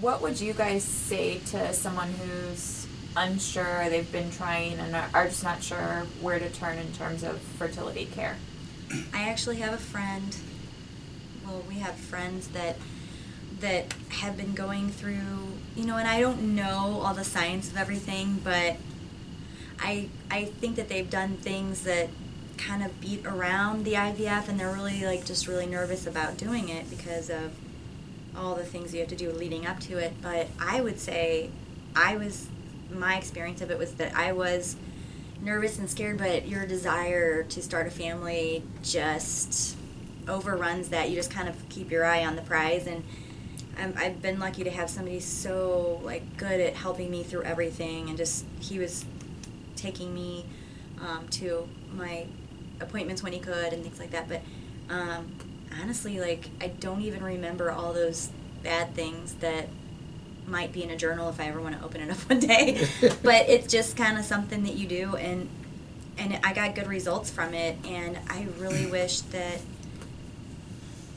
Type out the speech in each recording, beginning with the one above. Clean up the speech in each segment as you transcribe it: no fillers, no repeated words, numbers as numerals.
What would you guys say to someone who's unsure, they've been trying and are just not sure where to turn in terms of fertility care? I actually have a friend, well, we have friends that have been going through, and I don't know all the science of everything, but I think that they've done things that kind of beat around the IVF, and they're really just really nervous about doing it because of all the things you have to do leading up to it. But I would say my experience of it was that I was nervous and scared, but your desire to start a family just overruns that. You just kind of keep your eye on the prize, and I've been lucky to have somebody so good at helping me through everything, and he was taking me to my appointments when he could and things like that. But honestly, I don't even remember all those bad things that might be in a journal if I ever want to open it up one day. But it's just kind of something that you do, and I got good results from it, and I really wish that,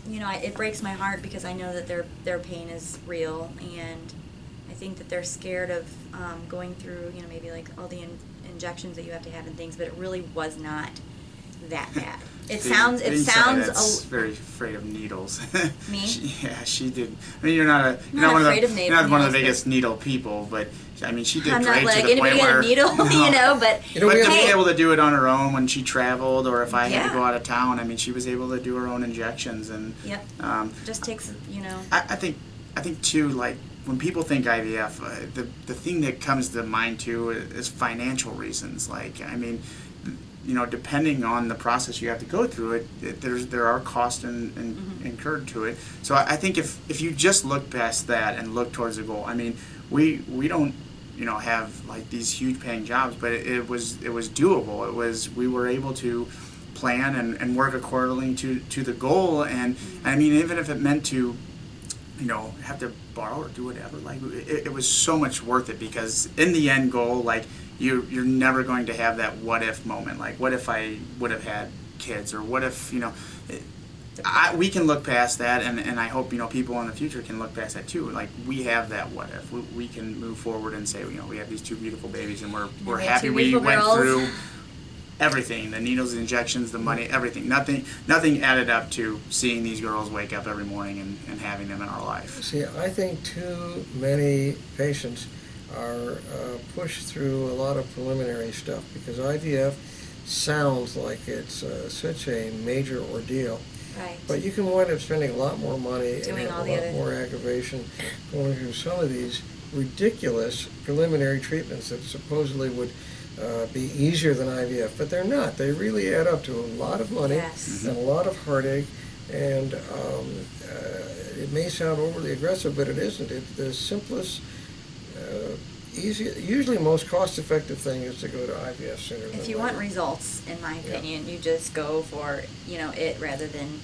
it breaks my heart because I know that their pain is real, and I think that they're scared of going through, maybe all the injections that you have to have and things, but it really was not that bad. It sounds very afraid of needles. Me? She did. I mean, you're not one of the biggest needle people, but I mean, she did I'm great not to the point where a needle, but but to be able to do it on her own when she traveled, or if I had to go out of town, I mean, she was able to do her own injections, and yep. Just takes I think too, when people think IVF, the thing that comes to mind too is financial reasons. I mean, depending on the process you have to go through there are costs incurred to it. So I think if you just look past that and look towards the goal, I mean, we don't have these huge paying jobs, but it was doable. We were able to plan and work accordingly to the goal, and I mean, even if it meant to have to borrow or do whatever, it was so much worth it, because in the end goal, you're never going to have that what if moment, what if I would have had kids, or what if we can look past that, and I hope people in the future can look past that too. We have that what if, we can move forward and say we have these two beautiful babies, and we're happy we went through everything, the needles, the injections, the money, everything. Nothing added up to seeing these girls wake up every morning and having them in our life. See, I think too many patients are pushed through a lot of preliminary stuff, because IVF sounds like it's such a major ordeal. Right. But you can wind up spending a lot more money doing and a lot more aggravation going through some of these ridiculous preliminary treatments that supposedly would be easier than IVF, but they're not. They really add up to a lot of money and a lot of heartache, and it may sound overly aggressive, but it isn't. It's the simplest, usually most cost-effective thing is to go to IVF sooner than later. If you want results, in my opinion, you just go for it rather than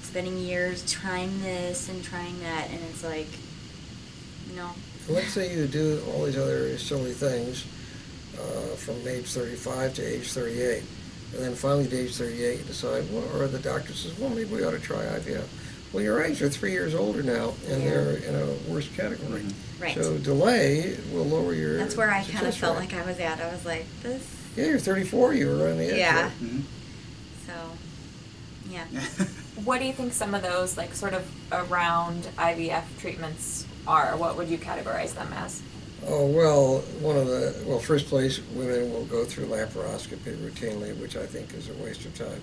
spending years trying this and trying that, and it's Let's say you do all these other silly things from age 35 to age 38, and then finally to age 38 you decide, or the doctor says, well, maybe we ought to try IVF. Well, your eggs are 3 years older now, and they're in a worse category. Right. So delay will lower your That's where I kind of felt rate. like I was at. I was like, this. Yeah, you're 34. You were on the edge. Yeah. Right? So, yeah. What do you think some of those sort of around IVF treatments are? What would you categorize them as? Oh, well, first place, women will go through laparoscopy routinely, which I think is a waste of time.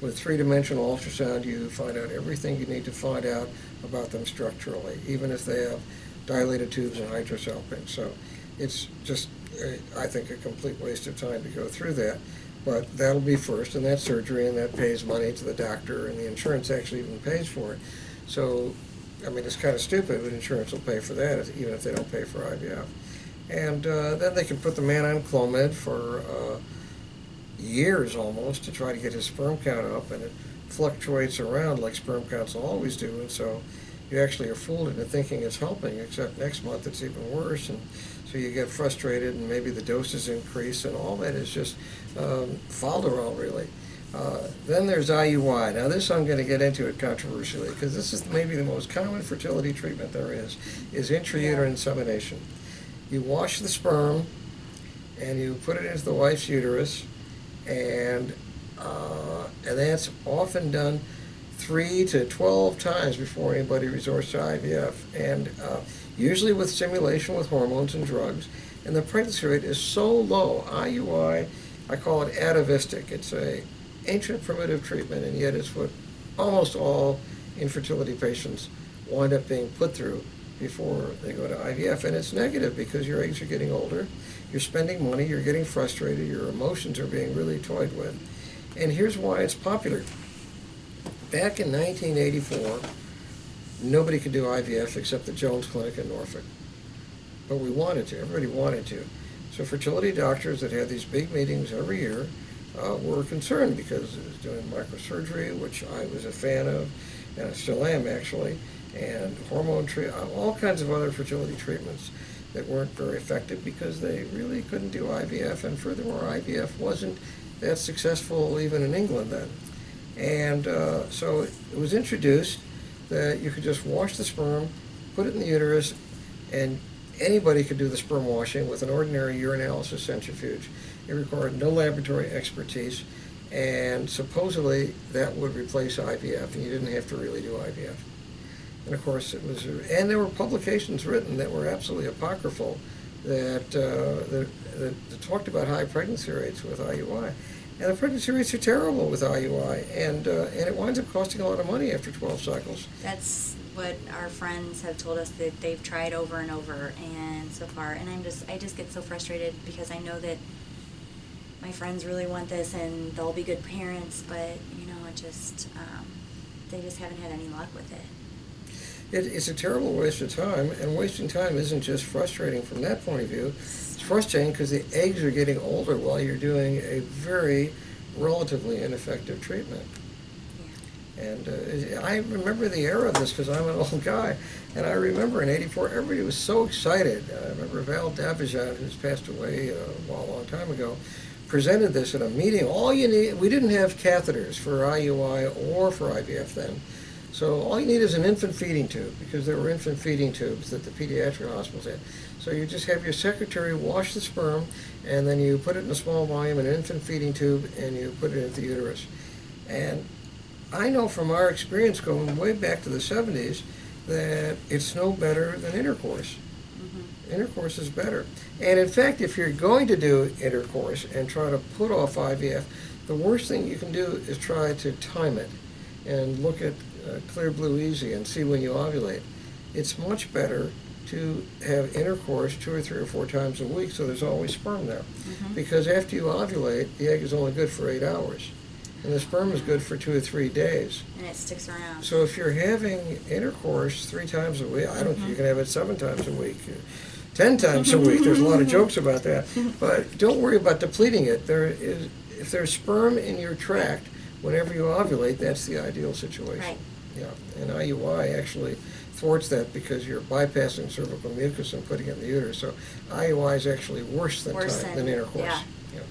With three-dimensional ultrasound, you find out everything you need to find out about them structurally, even if they have dilated tubes and hydrosalpingo. So it's just, I think, a complete waste of time to go through that. But that'll be first, and that's surgery, and that pays money to the doctor, and the insurance actually even pays for it. So, I mean, it's kind of stupid, but insurance will pay for that, even if they don't pay for IVF. And then they can put the man on Clomid for years almost to try to get his sperm count up, and it fluctuates around like sperm counts will always do, and so you actually are fooled into thinking it's helping, except next month it's even worse, and so you get frustrated, and maybe the doses increase, and all that is just falderall, really. Then there's IUI. Now this I'm going to get into it controversially because this is maybe the most common fertility treatment there is intrauterine insemination. You wash the sperm and you put it into the wife's uterus, and that's often done 3 to 12 times before anybody resorts to IVF, and usually with stimulation with hormones and drugs. And the pregnancy rate is so low. IUI, I call it atavistic. It's a ancient primitive treatment, and yet it's what almost all infertility patients wind up being put through before they go to IVF. And it's negative because your eggs are getting older, you're spending money, you're getting frustrated, your emotions are being really toyed with. And here's why it's popular. Back in 1984, nobody could do IVF except the Jones Clinic in Norfolk. But we wanted to, everybody wanted to. So fertility doctors that had these big meetings every year were concerned because it was doing microsurgery, which I was a fan of, and I still am actually, and hormone all kinds of other fertility treatments that weren't very effective because they really couldn't do IVF, and furthermore, IVF wasn't that successful even in England then. And so it was introduced that you could just wash the sperm, put it in the uterus, and anybody could do the sperm washing with an ordinary urinalysis centrifuge. It required no laboratory expertise, and supposedly that would replace IVF, and you didn't have to really do IVF. And of course, and there were publications written that were absolutely apocryphal that talked about high pregnancy rates with IUI. And the pregnancy rates are terrible with IUI, and it winds up costing a lot of money after 12 cycles. That's what our friends have told us that they've tried over and over, and so far, and I just get so frustrated because I know that my friends really want this and they'll be good parents, but it just they just haven't had any luck with it. It's a terrible waste of time, and wasting time isn't just frustrating from that point of view. It's frustrating because the eggs are getting older while you're doing a very relatively ineffective treatment. Yeah. And I remember the era of this because I'm an old guy, and I remember in '84 everybody was so excited. I remember Val Davijan, who's passed away a long time ago, presented this at a meeting. All you need, we didn't have catheters for IUI or for IVF then. So all you need is an infant feeding tube, because there were infant feeding tubes that the pediatric hospitals had. So you just have your secretary wash the sperm, and then you put it in a small volume in an infant feeding tube, and you put it into the uterus. And I know from our experience going way back to the 70s that it's no better than intercourse. Mm-hmm. Intercourse is better. And in fact, if you're going to do intercourse and try to put off IVF, the worst thing you can do is try to time it and look at Clear Blue Easy and see when you ovulate. It's much better to have intercourse 2 or 3 or 4 times a week so there's always sperm there. Mm-hmm. Because after you ovulate, the egg is only good for 8 hours. And the sperm is good for 2 or 3 days. And it sticks around. So if you're having intercourse 3 times a week, I don't think you can have it 7 times a week, 10 times a week. There's a lot of jokes about that. But don't worry about depleting it. If there's sperm in your tract, whenever you ovulate, that's the ideal situation. Right. Yeah, and IUI actually thwarts that because you're bypassing cervical mucus and putting it in the uterus. So IUI is actually worse than intercourse. Yeah. Yeah.